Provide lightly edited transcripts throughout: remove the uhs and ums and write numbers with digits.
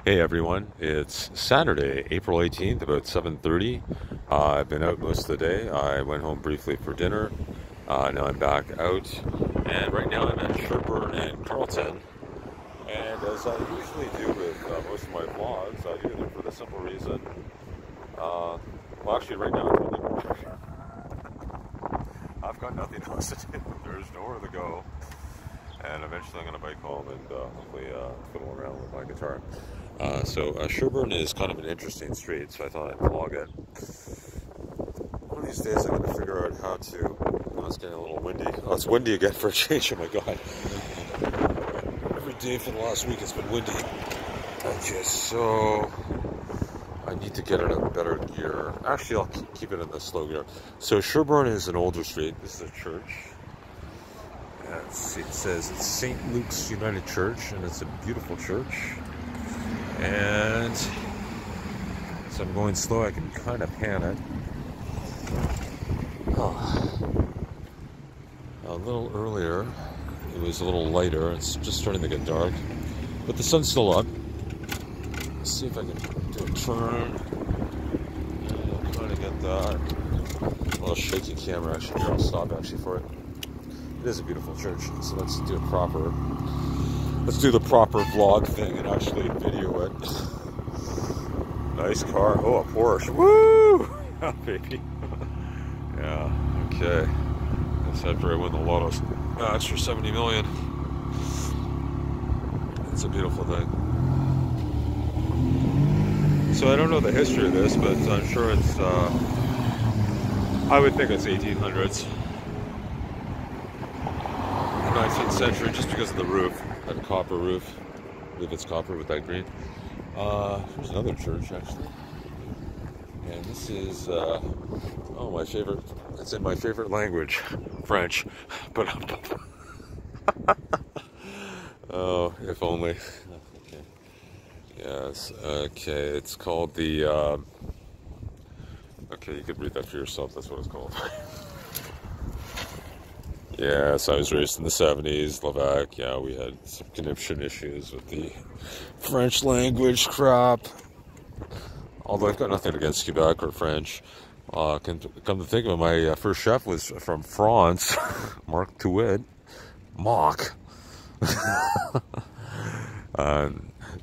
Hey everyone, it's Saturday, April 18th, about 7:30. I've been out most of the day. I went home briefly for dinner. Now I'm back out, and right now I'm at Sherborne and Carlton. And as I usually do with most of my vlogs, I do them for the simple reason. Well, actually, right now I've got nothing else to do. There's nowhere to go. And eventually I'm going to bike home and hopefully fiddle around with my guitar. Sherborne is kind of an interesting street, so I thought I'd vlog it. One of these days I'm going to figure out how to... Oh, it's getting a little windy. Oh, it's windy again for a change. Oh my god. Every day for the last week it's been windy. Okay, so... I need to get it in better gear. Actually, I'll keep it in the slow gear. So Sherborne is an older street. This is a church. Let's see, it says it's St. Luke's United Church, and it's a beautiful church. And so I'm going slow, I can kind of pan it. Oh. A little earlier, it was a little lighter. It's just starting to get dark, but the sun's still up. Let's see if I can do a turn. And I'll kind of get that. A little shaky camera, actually. Here, I'll stop actually for it. It is a beautiful church, so let's do it proper. Let's do the proper vlog thing and actually video it. Nice car. Oh, a Porsche. Woo! Yeah, baby. Yeah, okay. That's after I win the lotto. That's for 70 million. It's a beautiful thing. So I don't know the history of this, but I'm sure it's, I would think it's 1800s. 19th century, just because of the roof, that copper roof. I believe it's copper with that green. Here's another church, actually. And this is, oh, my favorite, it's in my favorite language, French. But, oh, if only. Okay. Yes, okay, it's called the, okay, you could read that for yourself, that's what it's called. Yes, I was raised in the 70s, Levac. Yeah, we had some conniption issues with the French language crap. Although I've got nothing against Quebec or French. Come to think of it, my first chef was from France, Marc Touet. Marc.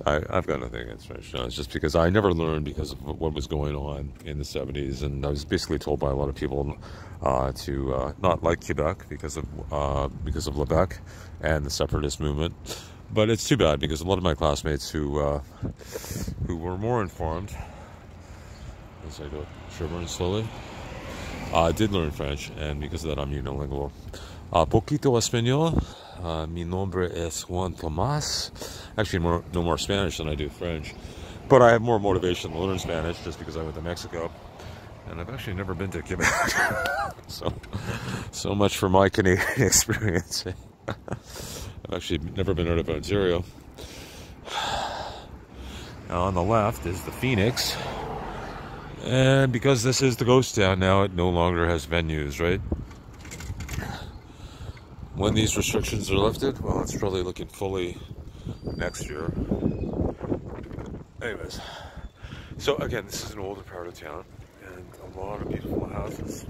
I've got nothing against French. No, it's just because I never learned because of what was going on in the 70s, and I was basically told by a lot of people to not like Quebec because of Lebec and the separatist movement. But it's too bad because a lot of my classmates who were more informed, as I go Sherborne slowly, did learn French, and because of that I'm unilingual. Poquito español. Mi nombre es Juan Tomas. Actually, no more Spanish than I do French. But I have more motivation to learn Spanish just because I went to Mexico. And I've actually never been to Quebec. so much for my Canadian experience. I've actually never been out of Ontario. Now on the left is the Phoenix. And because this is the ghost town now, it no longer has venues, right? When these restrictions are lifted, well, it's probably looking fully next year. Anyways, so again, this is an older part of town, and a lot of beautiful houses.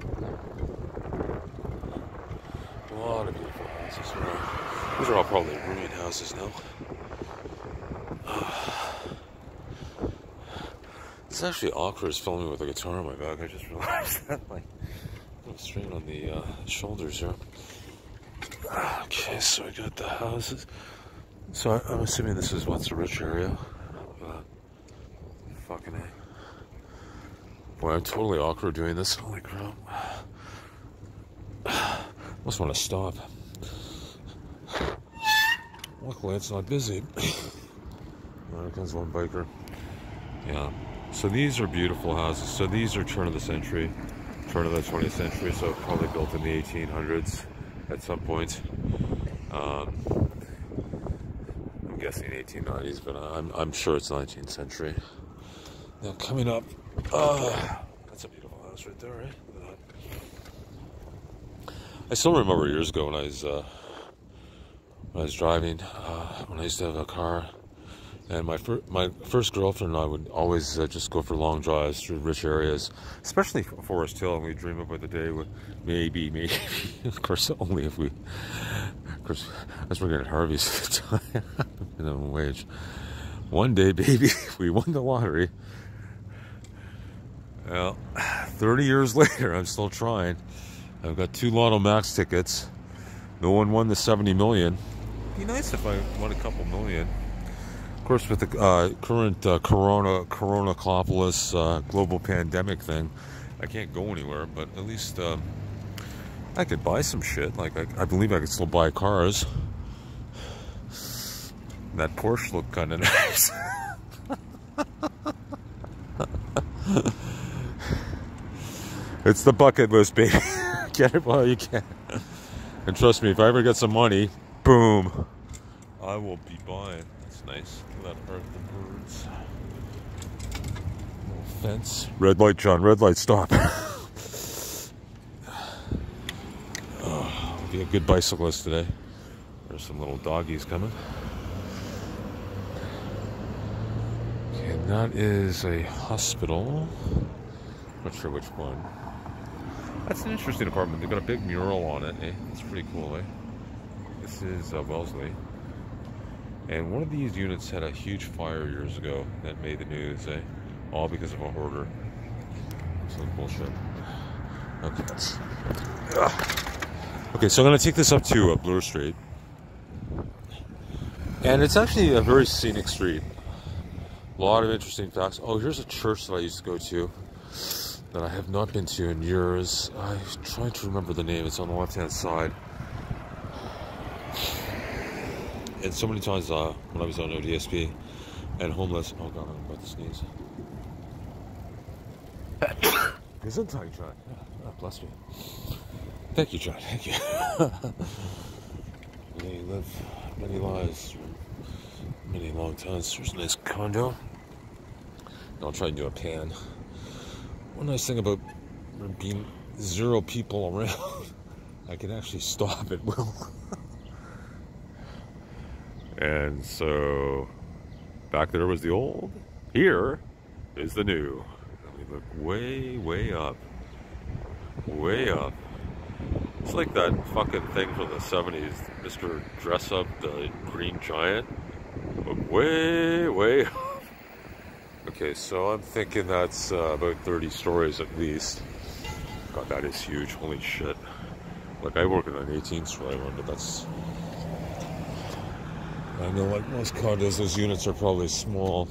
A lot of beautiful houses around. These are all probably ruined houses now. It's actually awkward filming with a guitar on my back. I just realized that. Like, a little strain on the shoulders here. Okay, so I got the houses. So I'm assuming this is what's a rich area. Fucking A. Boy, I'm totally awkward doing this. Holy crap. Must want to stop. Luckily, it's not busy. There comes one biker. Yeah. So these are beautiful houses. So these are turn of the century, turn of the 20th century. So probably built in the 1800s. At some point, I'm guessing 1890s, but I'm sure it's 19th century. Now coming up, that's a beautiful house right there, right? I still remember years ago when I was driving, when I used to have a car, And my first girlfriend and I would always just go for long drives through rich areas, especially Forest Hill. And we dream about the day with maybe, of course, only if we, of course, as we're getting Harvey's minimum wage. One day, baby, if we won the lottery. Well, 30 years later, I'm still trying. I've got 2 Lotto Max tickets. No one won the 70 million. It'd be nice if I won a couple million. Of course, with the current coronacopolis global pandemic thing, I can't go anywhere, but at least I could buy some shit. Like, I believe I could still buy cars. That Porsche looked kind of nice. It's the bucket list, baby. Get it while you can. And trust me, if I ever get some money, boom, I will be buying. That's nice. Let hurt the birds. Little fence. Red light, John. Red light, stop. I'll be a good bicyclist today. There's some little doggies coming. Okay, and that is a hospital. Not sure which one. That's an interesting apartment. They've got a big mural on it, eh? It's pretty cool, eh? This is Wellesley. And one of these units had a huge fire years ago that made the news, eh? All because of a hoarder. Some bullshit. Okay, okay, so I'm going to take this up to Bloor Street. And it's actually a very scenic street. A lot of interesting facts. Oh, here's a church that I used to go to that I have not been to in years. I'm trying to remember the name. It's on the left-hand side. And so many times when I was on ODSP and homeless. Oh God, I'm about to sneeze. Gesundheit, John. Oh, bless me. Thank you, John. Thank you. May live many lives through many long times. There's a nice condo. I'll try and do a pan. One nice thing about there being 0 people around, I can actually stop at will. And so, back there was the old, here is the new. And we look way, way up. Way up. It's like that fucking thing from the 70s, Mr. Dress Up, the Green Giant. But way, way up. Okay, so I'm thinking that's about 30 stories at least. God, that is huge. Holy shit. Like, I work in an 18th story one, but that's... I know, like most condos, those units are probably small.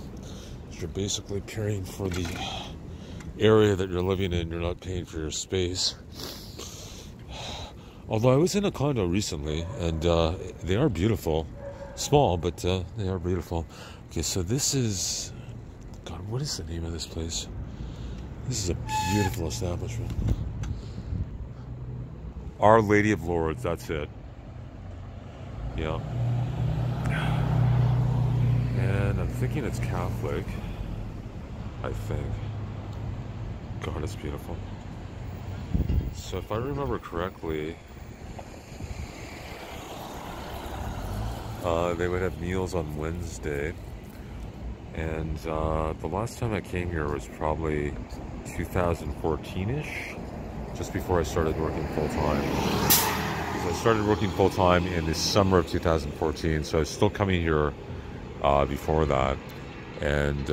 You're basically paying for the area that you're living in. You're not paying for your space. Although I was in a condo recently, and they are beautiful. Small, but they are beautiful. Okay, so this is... God, what is the name of this place? This is a beautiful establishment. Our Lady of Lourdes, that's it. Yeah. And I'm thinking it's Catholic. I think. God, it's beautiful. So if I remember correctly, they would have meals on Wednesday. And the last time I came here was probably 2014-ish, just before I started working full-time. Because I started working full-time in the summer of 2014, so I was still coming here before that. And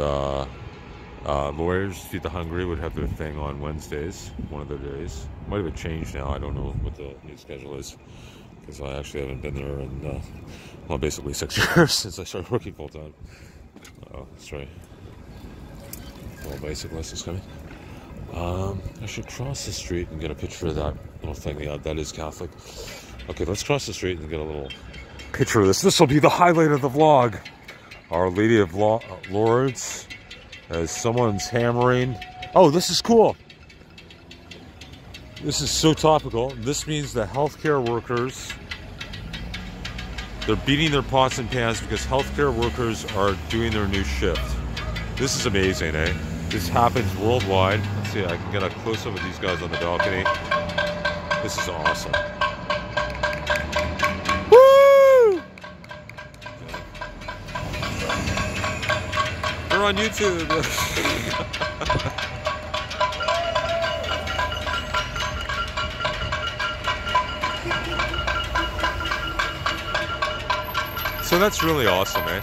Lawyers Feed the Hungry would have their thing on Wednesdays, one of their days. Might have changed now, I don't know what the new schedule is, because I actually haven't been there in, well, basically 6 years since I started working full-time. Oh, that's right. The little bicyclist is coming. I should cross the street and get a picture of that little thing. Yeah, that is Catholic. Okay, let's cross the street and get a little picture of this. This will be the highlight of the vlog. Our Lady of Lourdes, as someone's hammering. Oh, this is cool. This is so topical. This means the healthcare workers, they're beating their pots and pans because healthcare workers are doing their new shift. This is amazing, eh? This happens worldwide. Let's see, I can get a close-up of these guys on the balcony. This is awesome. Woo! We're on YouTube. So that's really awesome, eh?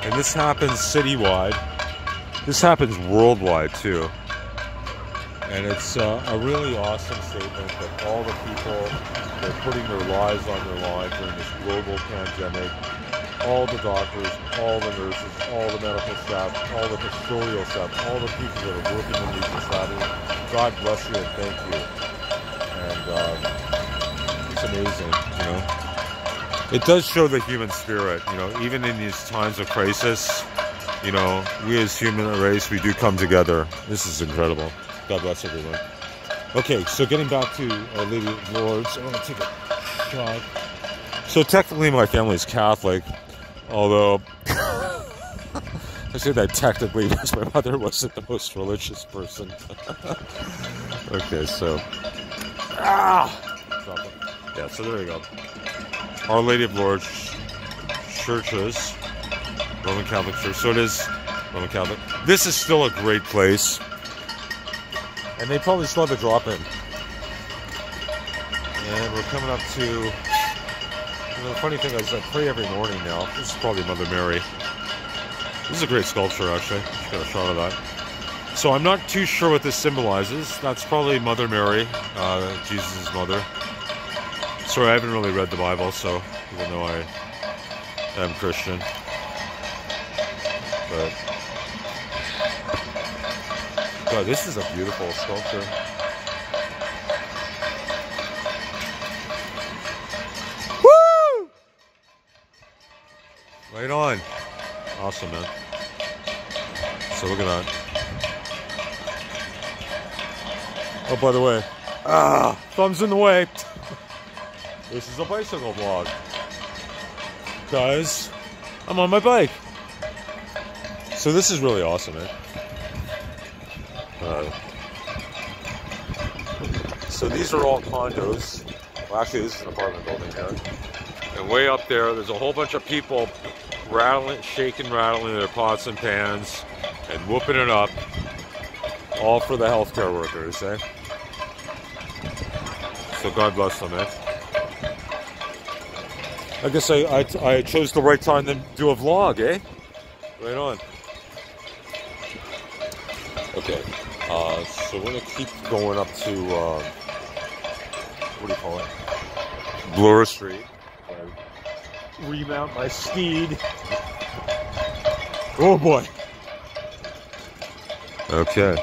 And this happens citywide. This happens worldwide too. And it's a really awesome statement that all the people that are putting their lives on their line during this global pandemic, all the doctors, all the nurses, all the medical staff, all the custodial staff, all the people that are working in these facilities, God bless you and thank you. And it's amazing, you know. It does show the human spirit, you know, even in these times of crisis, you know, we as human race, we do come together. This is incredible. God bless everyone. Okay, so getting back to Our Lady of Lourdes, I want to take a shot. So technically my family is Catholic, although I say that technically because my mother wasn't the most religious person. Okay, so yeah, so there you go. Our Lady of Lourdes churches, Roman Catholic Church. So it is Roman Catholic. This is still a great place. And they probably still have a drop-in. And we're coming up to... You know, the funny thing is I pray every morning now. This is probably Mother Mary. This is a great sculpture, actually. Just got a shot of that. So I'm not too sure what this symbolizes. That's probably Mother Mary, Jesus' mother. Sorry, I haven't really read the Bible, so even though I am Christian. But... God, this is a beautiful sculpture. Woo! Right on. Awesome, man. So look at that. Oh, by the way. Thumbs in the way. This is a bicycle vlog. Guys, I'm on my bike. So this is really awesome, man. So these are all condos. Well, actually, this is an apartment building here. And way up there, there's a whole bunch of people rattling, shaking, rattling their pots and pans and whooping it up, all for the healthcare workers, eh? So God bless them, eh? I guess I chose the right time to do a vlog, eh? Right on. Okay. So we're going to keep going up to, what do you call it? Bloor Street. Remount my steed. Oh boy. Okay.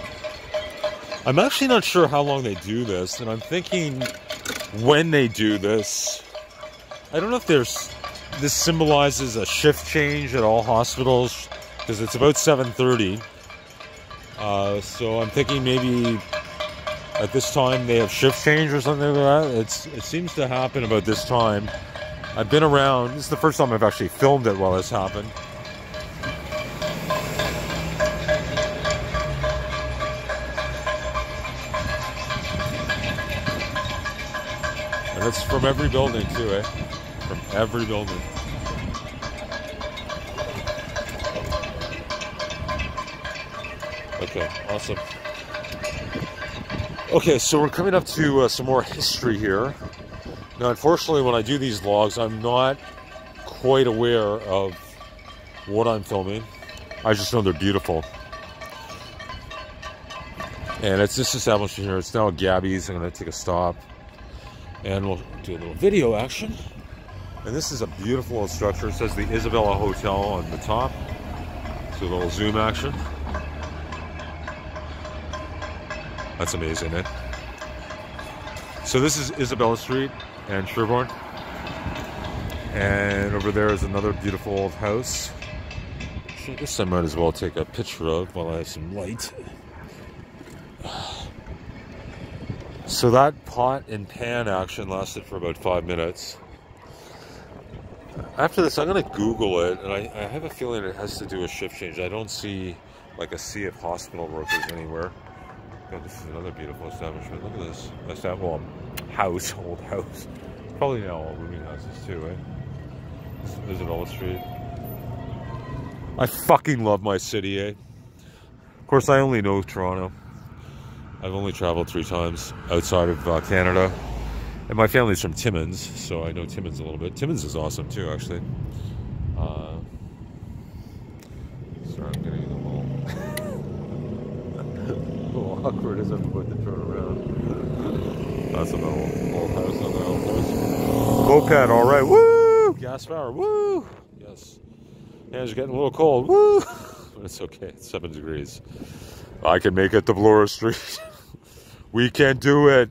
I'm actually not sure how long they do this, and I'm thinking when they do this, I don't know if this symbolizes a shift change at all hospitals, because it's about 7:30. So I'm thinking maybe at this time they have shift change or something like that. It seems to happen about this time. I've been around. This is the first time I've actually filmed it while this happened. And it's from every building too, eh? From every building. Okay, awesome. Okay, so we're coming up to some more history here. Now, unfortunately, when I do these vlogs, I'm not quite aware of what I'm filming. I just know they're beautiful. And it's this establishment here. It's now Gabby's. I'm going to take a stop. And we'll do a little video action. And this is a beautiful structure. It says the Isabella Hotel on the top. So a little zoom action. That's amazing, eh? So this is Isabella Street and Sherborne. And over there is another beautiful old house. Which I guess I might as well take a picture of while I have some light. So that pot and pan action lasted for about 5 minutes. After this, I'm going to Google it, and I have a feeling it has to do with shift change. I don't see like a sea of hospital workers anywhere. God, this is another beautiful establishment. Look at this. Well, house, old house. Probably now all rooming houses too, eh? This is Isabella Street. I fucking love my city, eh? Of course, I only know Toronto. I've only traveled 3 times outside of Canada. And my family's from Timmins, so I know Timmins a little bit. Timmins is awesome too, actually. Sorry, I'm getting a little awkward as I'm about to turn around. That's an old house on the old place. Moped, all right, woo! Gas power, woo! Yes. Hands are getting a little cold, woo! But it's okay, it's 7 degrees. I can make it to Bloor Street. We can do it.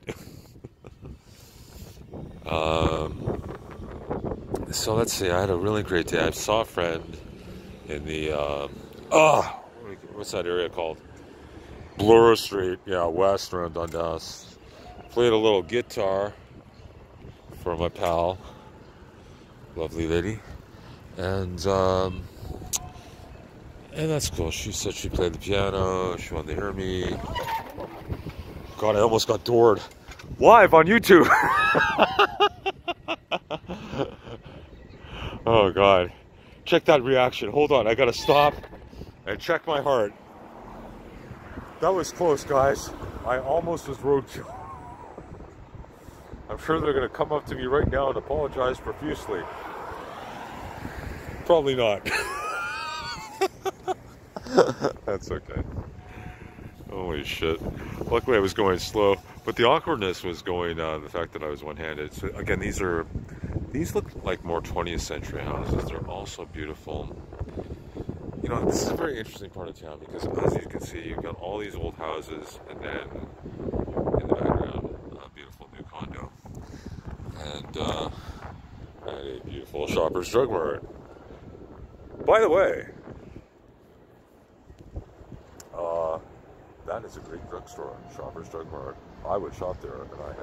So let's see, I had a really great day. I saw a friend in the, what's that area called? Bloor Street, yeah, west around Dundas. Played a little guitar for my pal, lovely lady. And that's cool. She said she played the piano, she wanted to hear me. God, I almost got doored. Live on YouTube! Oh God, check that reaction. Hold on, I gotta stop and check my heart. That was close, guys. I almost was roadkill. I'm sure they're gonna come up to me right now and apologize profusely. Probably not. That's okay. Holy shit. Luckily I was going slow, but the awkwardness was going the fact that I was one-handed. So again, these look like more 20th century houses. They're also beautiful. You know, this is a very interesting part of town because as you can see, you've got all these old houses and then in the background, a beautiful new condo. And a beautiful Shoppers Drug Mart. By the way, that is a great drugstore, Shoppers Drug Mart. I would shop there, and I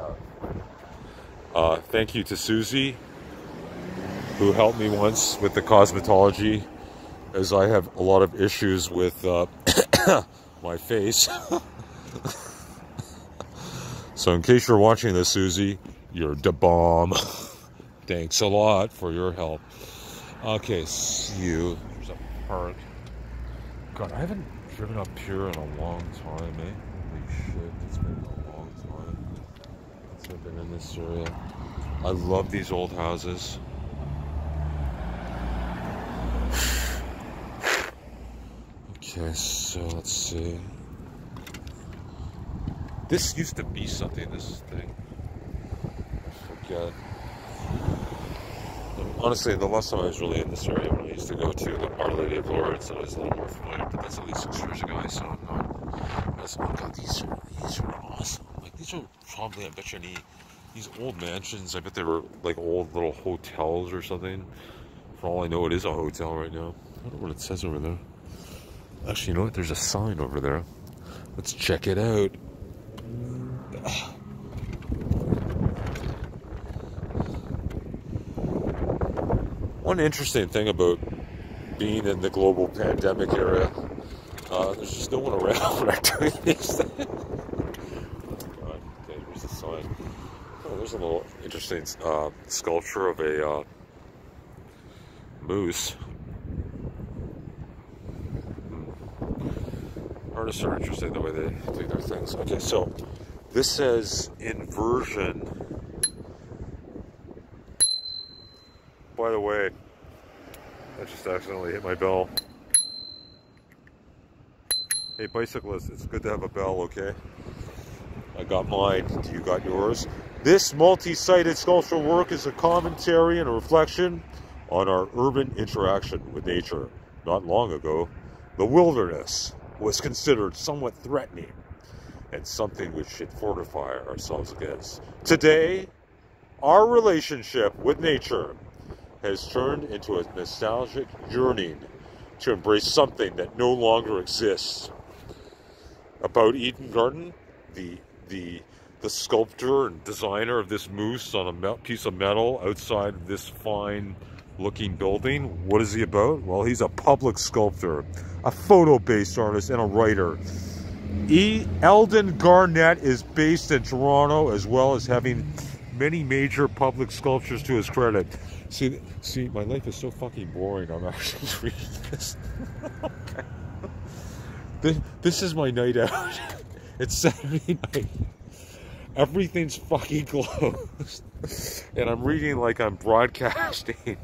have. Thank you to Susie, who helped me once with the cosmetology, as I have a lot of issues with my face. So in case you're watching this, Susie, you're da bomb. Thanks a lot for your help. Okay, see you. There's a park. God, I haven't driven up here in a long time, eh? Holy shit, it's been a long time since I've been in this area. I love these old houses. Okay, so let's see. This used to be something, this thing. I forget. Honestly, the last time I was really in this area, when I used to go to the Our Lady of Lords, I was a little more familiar, but that's at least 6 years ago, so I'm not. Oh God, these are awesome. Like, these are probably, I bet you these old mansions, I bet they were like old little hotels or something. For all I know, it is a hotel right now. I don't know what it says over there. Actually, you know what? There's a sign over there. Let's check it out. One interesting thing about being in the global pandemic area, there's just no one around when I'm doing these things. Okay, here's the sign. Oh, there's a little interesting sculpture of a moose. Artists are interesting the way they do their things. Okay, so this says inversion. By the way, I just accidentally hit my bell. Hey bicyclists, it's good to have a bell, okay? I got mine, you got yours. This multi-sided sculptural work is a commentary and a reflection on our urban interaction with nature. Not long ago, the wilderness was considered somewhat threatening and something we should fortify ourselves against. Today, our relationship with nature has turned into a nostalgic yearning to embrace something that no longer exists. About Eden Garden, the sculptor and designer of this moose on a piece of metal outside of this fine looking building, what is he about? Well, he's a public sculptor, a photo-based artist, and a writer. Eldon Garnett is based in Toronto, as well as having many major public sculptures to his credit. See, my life is so fucking boring. I'm actually reading this. Okay. This is my night out. It's Saturday night. Everything's fucking closed. And I'm reading like I'm broadcasting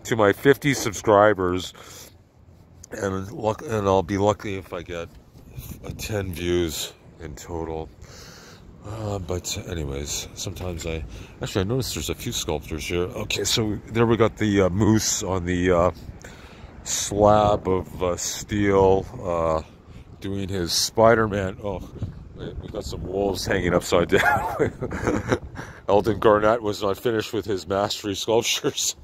to my 50 subscribers. And I'll be lucky if I get 10 views in total. But anyways, sometimes I noticed there's a few sculptures here. Okay, so there we got the moose on the slab of steel doing his Spider-Man. Oh, we got some wolves hanging upside down. Eldon Garnett was not finished with his mastery sculptures.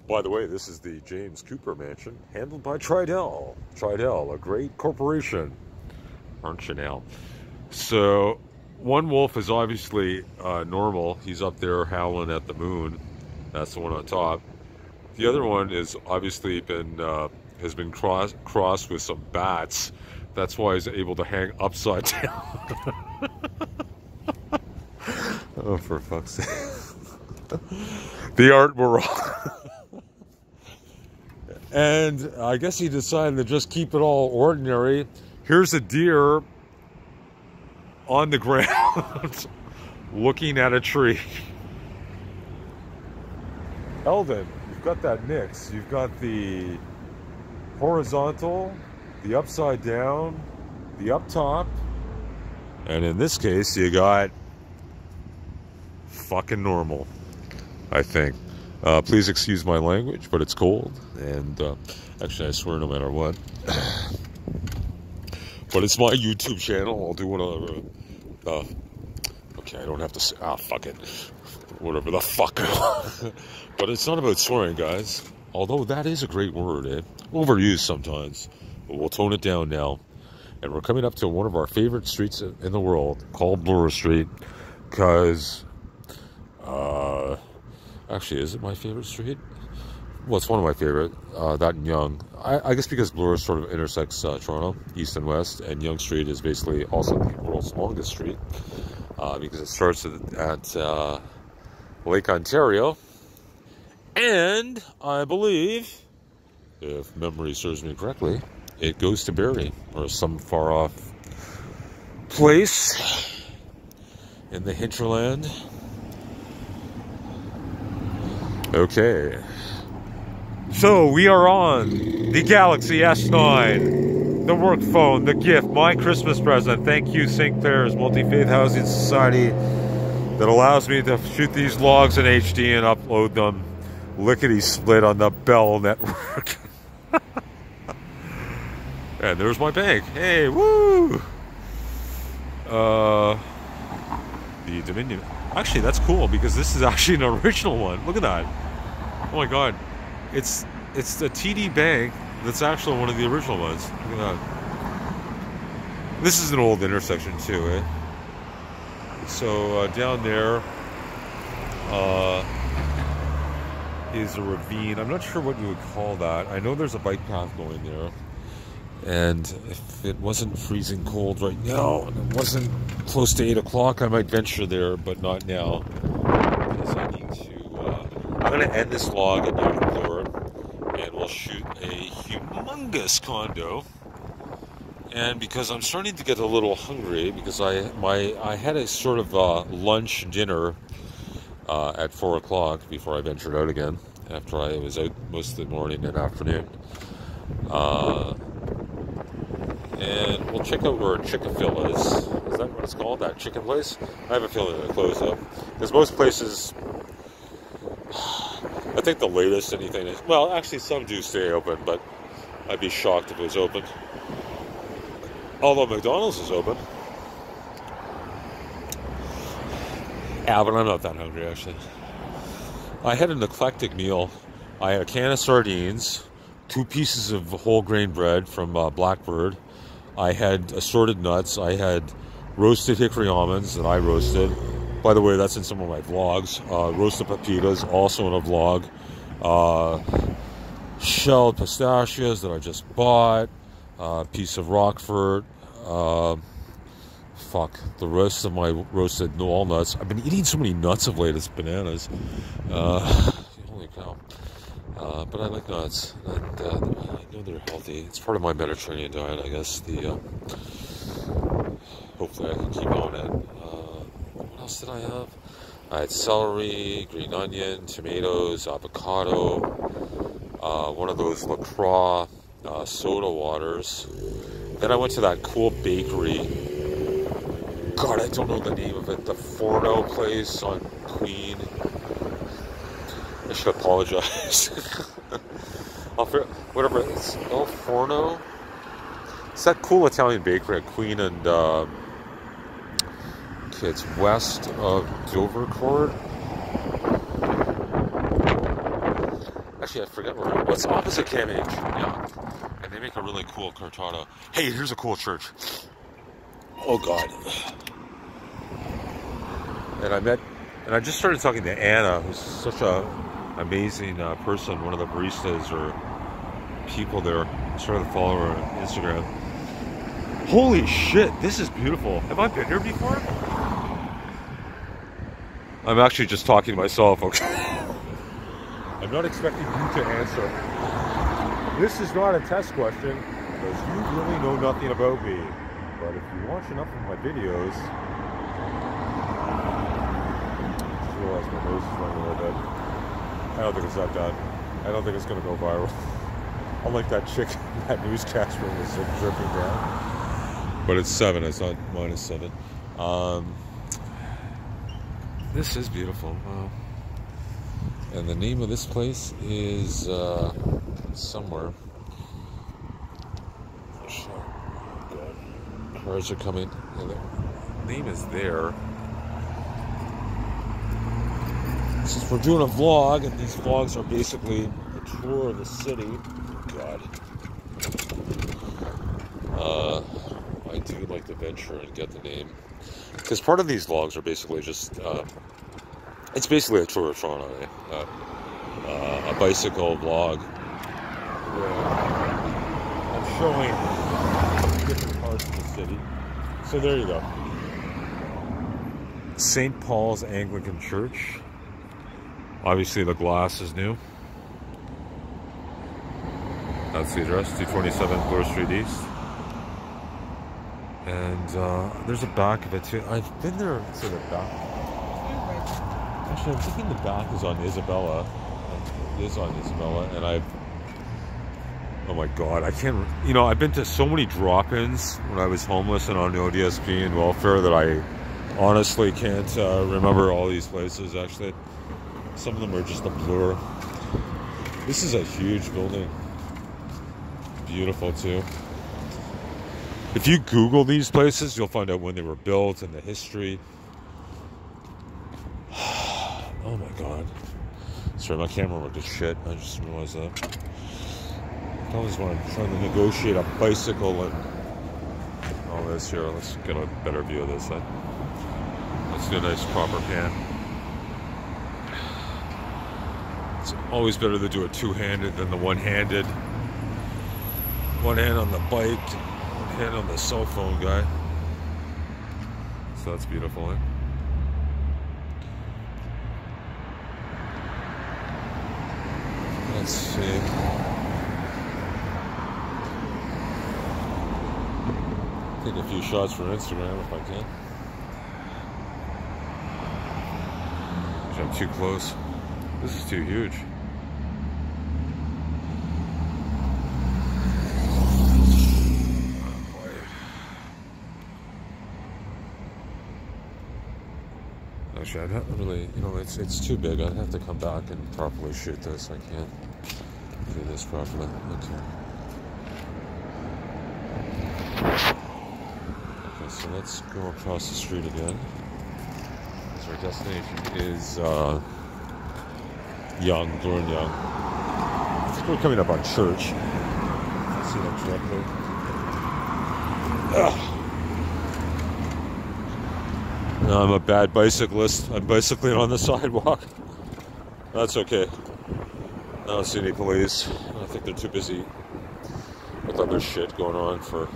By the way, this is the James Cooper Mansion, handled by Tridel. Tridel, a great corporation. Aren't you now? So, one wolf is obviously normal. He's up there howling at the moon. That's the one on top. The other one is obviously has been crossed with some bats. That's why he's able to hang upside down. Oh, for fuck's sake. The art were wrong. And I guess he decided to just keep it all ordinary. Here's a deer on the ground looking at a tree. Eldon, you've got that mix. You've got the horizontal, the upside down, the up top, and in this case you got fucking normal, I think. Please excuse my language, but it's cold, and actually I swear no matter what. But it's my YouTube channel. I'll do whatever. Okay, I don't have to say. Ah, fuck it. Whatever the fuck. But it's not about swearing, guys. Although that is a great word, eh? Overused sometimes. But we'll tone it down now. And we're coming up to one of our favorite streets in the world, called Bloor Street. Because, actually, is it my favorite street? Well, it's one of my favorite, that and Yonge. I guess because Bloor sort of intersects Toronto, east and west, and Yonge Street is basically also the world's longest street, because it starts at Lake Ontario, and I believe, if memory serves me correctly, it goes to Barrie, or some far-off place in the hinterland. Okay. So, we are on the Galaxy S9, the work phone, the gift, my Christmas present. Thank you, St. Clair's Multi-Faith Housing Society, that allows me to shoot these logs in HD and upload them lickety-split on the Bell network. And there's my bank. Hey, woo! The Dominion. Actually, that's cool, because this is actually an original one. Look at that. Oh my god. It's the TD Bank that's actually one of the original ones. Look at that. This is an old intersection too, eh? So down there is a ravine. I'm not sure what you would call that. I know there's a bike path going there. And if it wasn't freezing cold right now, and it wasn't close to 8 o'clock, I might venture there, but not now. Because I need to... I'm going to end this log at Yonge, Bloor, and we'll shoot a humongous condo. And because I'm starting to get a little hungry, because I had a sort of lunch dinner at 4 o'clock before I ventured out again, after I was out most of the morning and afternoon. And we'll check out where Chick-fil-A is. Is that what it's called? That chicken place? I have a feeling it'll close up. Because most places, I think the latest anything is, well, actually some do stay open, but I'd be shocked if it was open. Although McDonald's is open. Yeah, but I'm not that hungry, actually. I had an eclectic meal. I had a can of sardines, 2 pieces of whole grain bread from Blackbird. I had assorted nuts. I had roasted hickory almonds that I roasted. By the way, that's in some of my vlogs. Roasted pepitas, also in a vlog. Shelled pistachios that I just bought. Piece of Roquefort. Fuck, the rest of my roasted walnuts. I've been eating so many nuts of late, it's bananas. Holy cow. But I like nuts, and I know they're healthy. It's part of my Mediterranean diet, I guess. Hopefully I can keep on it. What else did I have? I had celery, green onion, tomatoes, avocado, one of those LaCroix soda waters. Then I went to that cool bakery. God, I don't know the name of it. The Forno place on Queen. I should apologize. Whatever. It's El Forno. It's that cool Italian bakery at Queen and it's west of Dovercourt. Actually, I forget where. What's opposite Cambridge? Yeah, and they make a really cool cortado. Hey, here's a cool church. Oh God. And I just started talking to Anna, who's such a amazing person, one of the baristas or people there. I started to follow her on Instagram. Holy shit, this is beautiful. Have I been here before? I'm actually just talking to myself, okay? I'm not expecting you to answer. This is not a test question, because you really know nothing about me. But if you watch enough of my videos, I just realized my nose is running a little bit. I don't think it's that bad. I don't think it's going to go viral. Unlike that chick, that newscaster was dripping down. But it's 7, it's not -7. This is beautiful. Wow. And the name of this place is somewhere. Cars are coming. Yeah, the name is there. Since we're doing a vlog, and these vlogs are basically a tour of the city. God. I do like to venture and get the name. Because part of these vlogs are basically just, it's basically a tour of Toronto, a bicycle vlog where I'm showing different parts of the city. So there you go. St. Paul's Anglican Church. Obviously the glass is new. That's the address, 227 Bloor Street East. And there's a back of it too. I've been there to the back. Actually, I'm thinking the back is on Isabella. It is on Isabella, and oh my God, I can't, I've been to so many drop-ins when I was homeless and on ODSP and welfare that I honestly can't remember all these places, actually. Some of them are just a blur. This is a huge building. Beautiful too. If you Google these places, you'll find out when they were built and the history. Oh my God. Sorry, my camera went to shit. I just realized that. I always want to try to negotiate a bicycle and all this here. Let's get a better view of this. Let's do a nice proper pan. It's always better to do it two-handed than the one-handed. One hand on the bike, one hand on the cell phone guy. So that's beautiful, eh? Let's see. Take a few shots for Instagram if I can. Actually, I'm too close. This is too huge. Actually, I'd have to really, it's too big. I'd have to come back and properly shoot this. I can't do this properly. Okay, so let's go across the street again. So our destination is Yonge, Bloor and Yonge. I think we're coming up on Church. See that truck there? Ugh. No, I'm a bad bicyclist. I'm bicycling on the sidewalk. That's okay. I don't see any police. I think they're too busy with other shit going on for...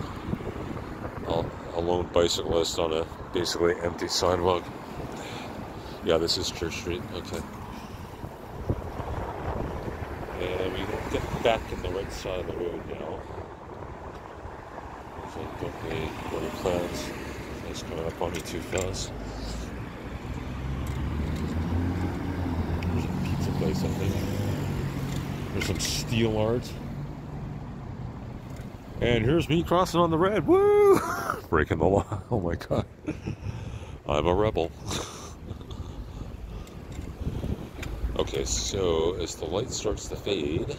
I'll a lone bicyclist on a basically empty sidewalk. Yeah, this is Church Street. Okay. And we get back in the right side of the road now. So don't make any plans. It's coming up on me too fast. There's a pizza place, I think. There's some steel art. And here's me crossing on the red. Woo! Breaking the law. Oh my god. I'm a rebel. Okay, so as the light starts to fade,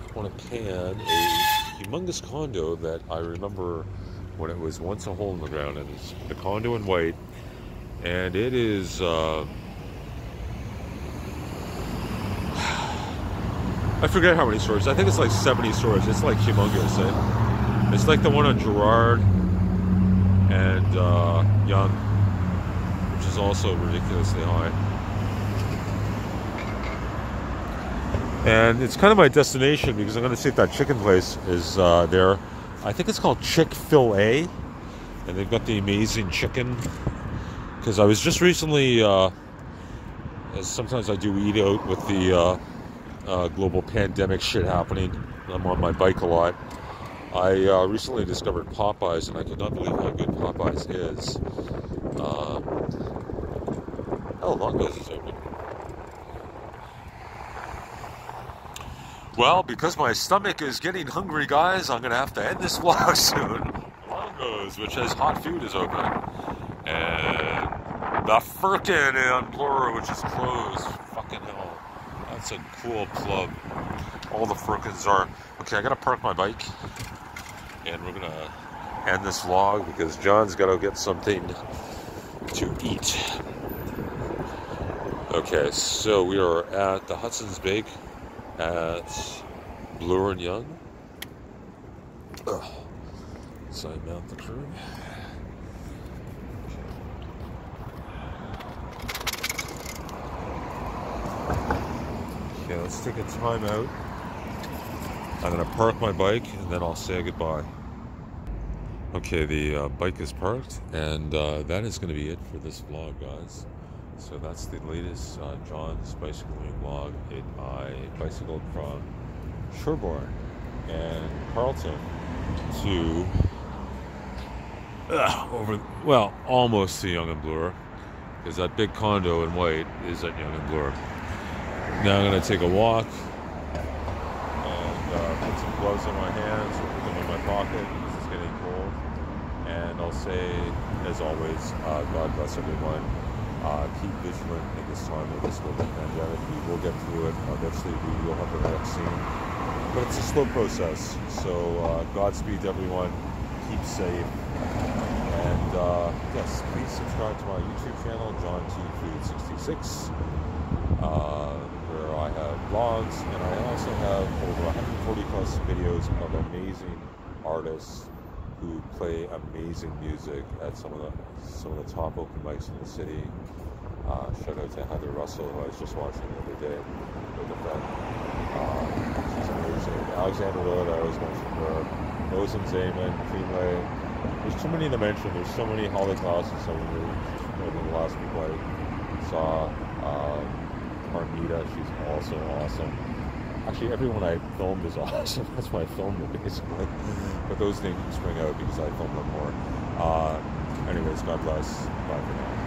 I want to pan a humongous condo that I remember when it was once a hole in the ground, and it's the condo in white, and it is I forget how many stories. I think it's like 70 stories. It's like humongous. It's like the one on Gerard and Yonge, which is also ridiculously high. And it's kind of my destination because I'm going to see if that chicken place is there. I think it's called Chick-fil-A, and they've got the amazing chicken. Because I was just recently, as sometimes I do eat out with the global pandemic shit happening. I'm on my bike a lot. I recently discovered Popeyes, and I could not believe how good Popeyes is. Longo's is open. Well, because my stomach is getting hungry, guys, I'm going to have to end this vlog soon. Longo's, which has hot food, is open. And the Firkin in Bloor, which is closed. Fucking hell. That's a cool club. All the Firkins are. Okay, I got to park my bike. And we're going to end this vlog because John's got to get something to eat. Okay, so we are at the Hudson's Bake at Bloor and Yonge. Side mount the curb. Okay, let's take a time out. I'm gonna park my bike and then I'll say goodbye. Okay, the bike is parked, and that is going to be it for this vlog, guys. So that's the latest John's bicycling vlog. I bicycled from Sherborne and Carlton to almost to Yonge and Bloor, because that big condo in white is at Yonge and Bloor. Now I'm going to take a walk and put some gloves on my hands and put them in my pocket because it's getting cold. And I'll say, as always, God bless everyone. Keep vigilant in this time of this global pandemic. We will get through it. Eventually we will have the vaccine. But it's a slow process. So Godspeed to everyone. Keep safe. And yes, please subscribe to my YouTube channel, John T Food 66, where I have vlogs, and I also have over 140 plus videos of amazing artists who play amazing music at some of the top open mics in the city. Shout out to Heather Russell, who I was just watching the other day with a friend. She's amazing. Alexander Road, I always mention her. Ozan Zaman, Finlay. There's too many to mention. There's so many Holly classes. So many the last people I saw. Armida, she's also awesome. Actually, everyone I filmed is awesome. That's why I filmed it, basically. But those things spring out because I filmed them more. Anyways, God bless. Bye for now.